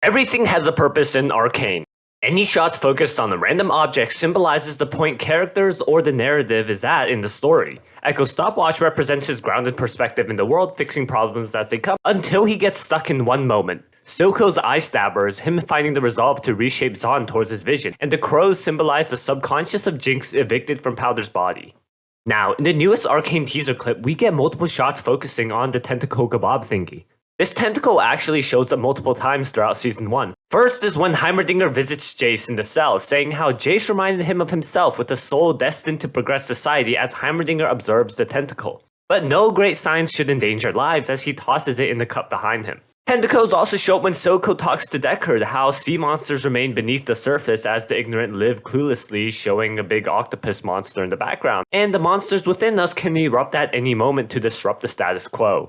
Everything has a purpose in Arcane. Any shots focused on a random object symbolizes the point characters or the narrative is at in the story. Echo's stopwatch represents his grounded perspective in the world, fixing problems as they come, until he gets stuck in one moment. Soko's eye stabber is him finding the resolve to reshape Zahn towards his vision, and the crows symbolize the subconscious of Jinx evicted from Powder's body. Now, in the newest Arcane teaser clip, we get multiple shots focusing on the tentacle kebab thingy. This tentacle actually shows up multiple times throughout Season 1. First is when Heimerdinger visits Jace in the cell, saying how Jace reminded him of himself with a soul destined to progress society as Heimerdinger observes the tentacle. But no great signs should endanger lives as he tosses it in the cup behind him. Tentacles also show up when Soko talks to Deckard how sea monsters remain beneath the surface as the ignorant live cluelessly, showing a big octopus monster in the background, and the monsters within us can erupt at any moment to disrupt the status quo.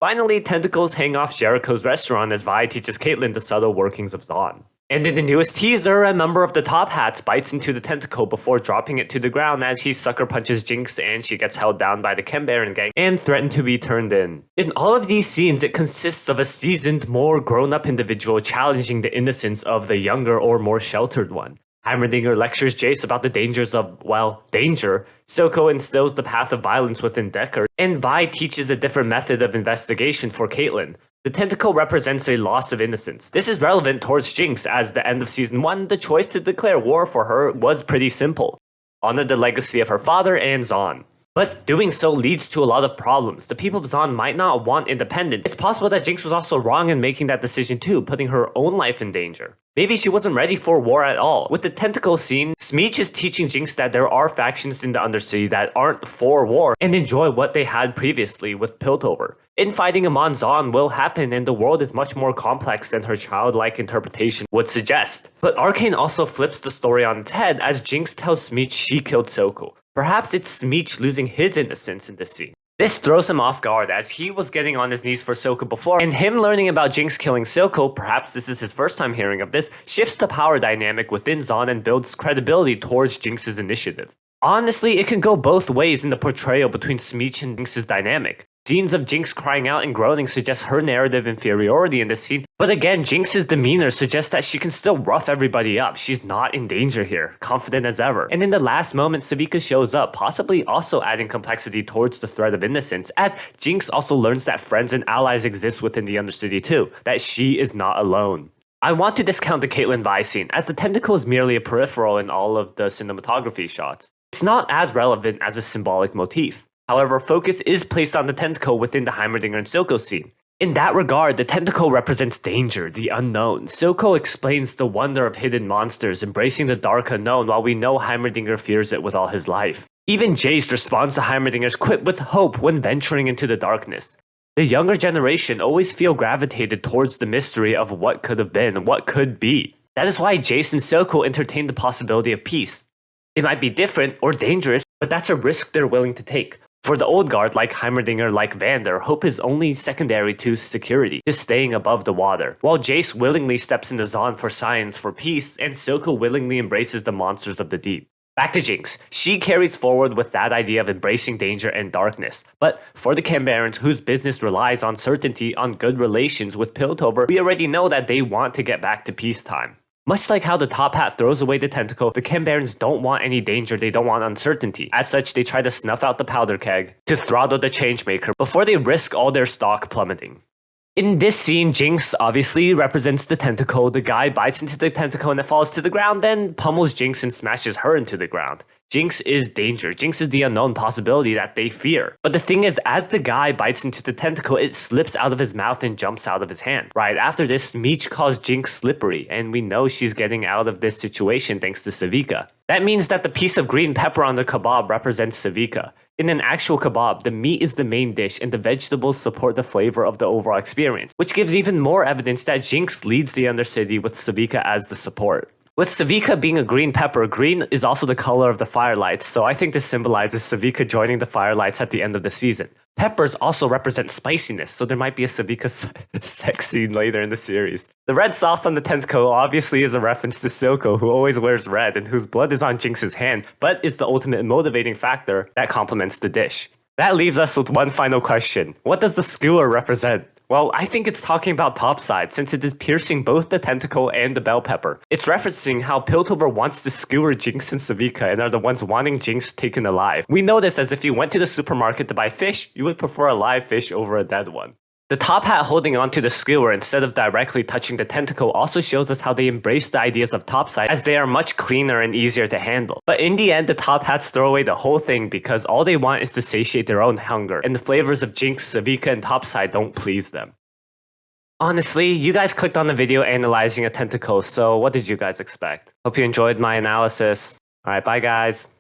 Finally, tentacles hang off Jericho's restaurant as Vi teaches Caitlyn the subtle workings of Zahn. And in the newest teaser, a member of the Top Hats bites into the tentacle before dropping it to the ground as he sucker punches Jinx and she gets held down by the Chem Baron gang and threatened to be turned in. In all of these scenes, it consists of a seasoned, more grown-up individual challenging the innocence of the younger or more sheltered one. Heimerdinger lectures Jace about the dangers of, well, danger. Soko instills the path of violence within Deckard, and Vi teaches a different method of investigation for Caitlyn. The tentacle represents a loss of innocence. This is relevant towards Jinx, as the end of Season 1, the choice to declare war for her was pretty simple. Honor the legacy of her father and Zahn. But doing so leads to a lot of problems. The people of Zahn might not want independence. It's possible that Jinx was also wrong in making that decision too, putting her own life in danger. Maybe she wasn't ready for war at all. With the tentacle scene, Smeech is teaching Jinx that there are factions in the Undercity that aren't for war and enjoy what they had previously with Piltover. Infighting among Zahn will happen and the world is much more complex than her childlike interpretation would suggest. But Arcane also flips the story on its head as Jinx tells Smeech she killed Soko. Perhaps it's Smeech losing his innocence in this scene. This throws him off guard as he was getting on his knees for Soko before, and him learning about Jinx killing Soko, perhaps this is his first time hearing of this, shifts the power dynamic within Zahn and builds credibility towards Jinx's initiative. Honestly, it can go both ways in the portrayal between Smeech and Jinx's dynamic. Scenes of Jinx crying out and groaning suggest her narrative inferiority in this scene, but again, Jinx's demeanor suggests that she can still rough everybody up. She's not in danger here, confident as ever. And in the last moment, Savika shows up, possibly also adding complexity towards the threat of innocence, as Jinx also learns that friends and allies exist within the Undercity too, that she is not alone. I want to discount the Caitlyn Vi scene, as the tentacle is merely a peripheral in all of the cinematography shots. It's not as relevant as a symbolic motif. However, focus is placed on the tentacle within the Heimerdinger and Soko scene. In that regard, the tentacle represents danger, the unknown. Soko explains the wonder of hidden monsters, embracing the dark unknown, while we know Heimerdinger fears it with all his life. Even Jace responds to Heimerdinger's quip with hope when venturing into the darkness. The younger generation always feel gravitated towards the mystery of what could have been, what could be. That is why Jace and Soko entertain the possibility of peace. It might be different or dangerous, but that's a risk they're willing to take. For the old guard like Heimerdinger, like Vander, hope is only secondary to security, just staying above the water, while Jace willingly steps into Zahn for science for peace, and Soko willingly embraces the monsters of the deep. Back to Jinx. She carries forward with that idea of embracing danger and darkness. But for the Chem Barons, whose business relies on certainty on good relations with Piltover, we already know that they want to get back to peacetime. Much like how the Top Hat throws away the tentacle, the Chem Barons don't want any danger, they don't want uncertainty. As such, they try to snuff out the powder keg to throttle the Changemaker before they risk all their stock plummeting. In this scene, Jinx obviously represents the tentacle. The guy bites into the tentacle and it falls to the ground, then pummels Jinx and smashes her into the ground. Jinx is danger. Jinx is the unknown possibility that they fear. But the thing is, as the guy bites into the tentacle, it slips out of his mouth and jumps out of his hand. Right after this, Meech calls Jinx slippery, and we know she's getting out of this situation thanks to Savika. That means that the piece of green pepper on the kebab represents Savika. In an actual kebab, the meat is the main dish and the vegetables support the flavor of the overall experience, which gives even more evidence that Jinx leads the Undercity with Savika as the support. With Savika being a green pepper, green is also the color of the Firelights, so I think this symbolizes Savika joining the Firelights at the end of the season. Peppers also represent spiciness, so there might be a Savika sex scene later in the series. The red sauce on the tentacle obviously is a reference to Silco, who always wears red and whose blood is on Jinx's hand, but is the ultimate motivating factor that complements the dish. That leaves us with one final question. What does the skewer represent? Well, I think it's talking about Topside, since it is piercing both the tentacle and the bell pepper. It's referencing how Piltover wants to skewer Jinx and Savika and are the ones wanting Jinx taken alive. We know this as if you went to the supermarket to buy fish, you would prefer a live fish over a dead one. The top hat holding onto the skewer instead of directly touching the tentacle also shows us how they embrace the ideas of Topside, as they are much cleaner and easier to handle. But in the end, the top hats throw away the whole thing because all they want is to satiate their own hunger, and the flavors of Jinx, Savika, and Topside don't please them. Honestly, you guys clicked on the video analyzing a tentacle, so what did you guys expect? Hope you enjoyed my analysis. Alright, bye guys.